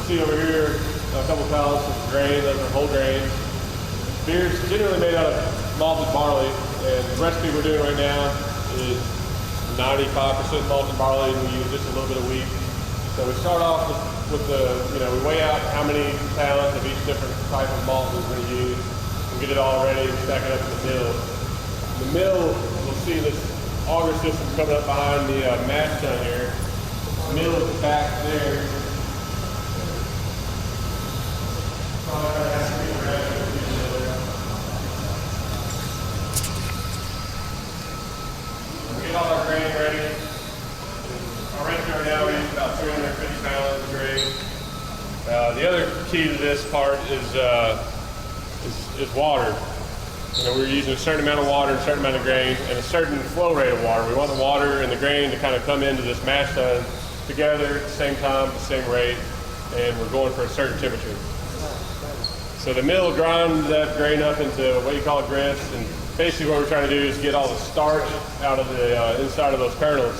see over here a couple pallets of grain, those are whole grain. Beer's generally made out of malted barley, and the recipe we're doing right now is 95% malted barley, and we use just a little bit of wheat. So we start off with the, we weigh out how many pounds of each different type of malt we're going to use, and get it all ready and stack it up in the mill. The mill, we'll see this auger system coming up behind the mash tun here. The mill is back there. We get all our grain ready. Our recipe right now we use about 350 pounds of grain. The other key to this part is water. We're using a certain amount of water, a certain amount of grain, and a certain flow rate of water. We want the water and the grain to kind of come into this mash tun together at the same time, the same rate, and we're going for a certain temperature. So the mill grinds that grain up into what you call grits, and basically what we're trying to do is get all the starch out of the inside of those kernels.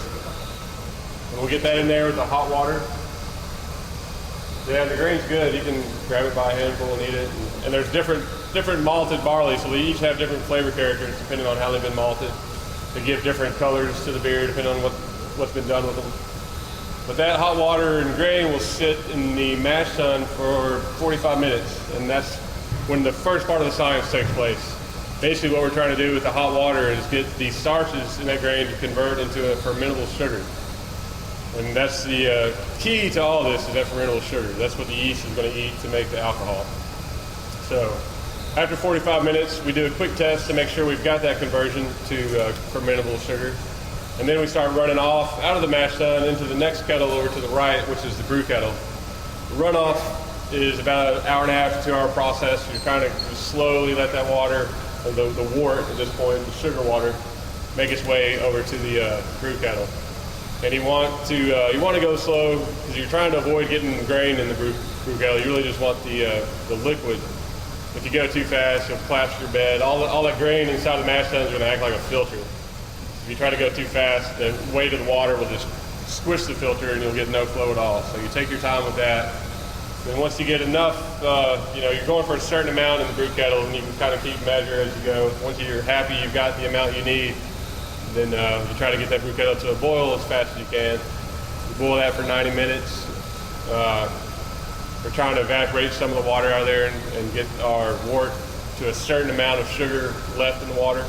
And we'll get that in there with the hot water. Yeah, the grain's good. You can grab it by a handful and eat it. And there's different malted barley, so they each have different flavor characters depending on how they've been malted. They give different colors to the beer depending on what's been done with them. But that hot water and grain will sit in the mash tun for 45 minutes, and that's when the first part of the science takes place. Basically what we're trying to do with the hot water is get the starches in that grain to convert into a fermentable sugar. And that's the key to all this is that fermentable sugar. That's what the yeast is going to eat to make the alcohol. So after 45 minutes, we do a quick test to make sure we've got that conversion to fermentable sugar. And then we start running off out of the mash tun into the next kettle over to the right, which is the brew kettle. The runoff is about an hour and a half to 2 hour process. You're trying to just slowly let that water, or the wort at this point, the sugar water, make its way over to the brew kettle. And you want to go slow because you're trying to avoid getting grain in the brew kettle. You really just want the liquid. If you go too fast, you'll collapse your bed. All that grain inside the mash tun is going to act like a filter. If you try to go too fast, the weight of the water will just squish the filter and you'll get no flow at all. So you take your time with that. And once you get enough, you're going for a certain amount in the brew kettle, and you can kind of keep measure as you go. Once you're happy you've got the amount you need, then you try to get that brew kettle to a boil as fast as you can. You boil that for 90 minutes. We're trying to evaporate some of the water out of there and get our wort to a certain amount of sugar left in the water.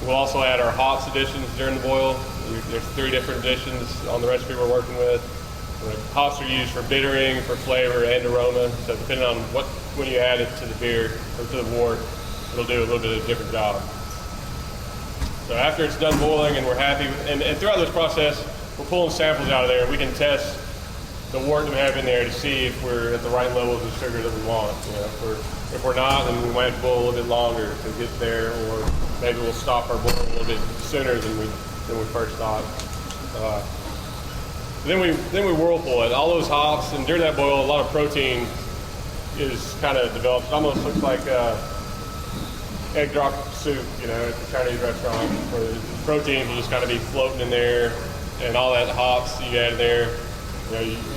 We'll also add our hops additions during the boil. There's 3 different additions on the recipe we're working with. Hops are used for bittering, for flavor, and aroma. So depending on when you add it to the beer or to the wort, it'll do a little bit of a different job. So after it's done boiling and we're happy, and throughout this process, we're pulling samples out of there. We can test the wort that we have in there to see if we're at the right levels of sugar that we want. If we're not, then we might have to boil a little bit longer to get there, or maybe we'll stop our boil a little bit sooner than we first thought. Then we whirlpool it. All those hops, and during that boil, a lot of protein is kind of developed. It almost looks like egg drop soup, at the Chinese restaurant, where the proteins will just kind of be floating in there, and all that hops you add in there,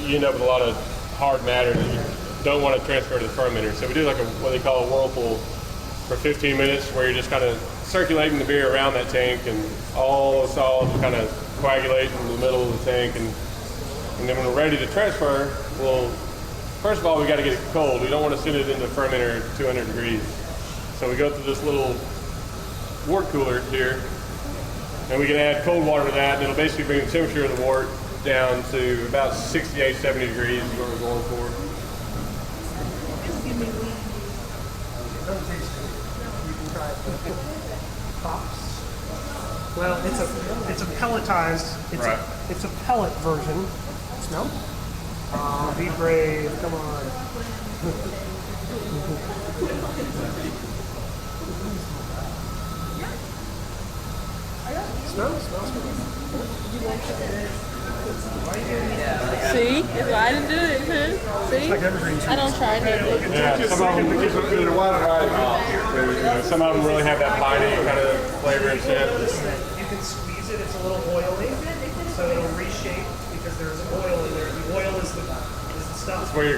you end up with a lot of hard matter that you don't want to transfer to the fermenter. So we do like what they call a whirlpool for 15 minutes, where you're just kind of circulating the beer around that tank, and all the solids kind of coagulate in the middle of the tank, and then when we're ready to transfer, first of all, we got to get it cold. We don't want to send it in the fermenter at 200 degrees. So we go through this little wort cooler here, and we can add cold water to that, and it'll basically bring the temperature of the wort down to about 68, 70 degrees is what we're going for. Hops. Well, it's a pelletized. It's a pellet version. Smell? Be brave. Come on. Smells. See? If I didn't do it, huh? See? Like evergreen trees. I don't try it. Yeah, some of them really have that piney kind of flavor and scent. You can squeeze it. It's a little oily, so it'll reshape because there's oil in there. The oil is the stuff. That's where you're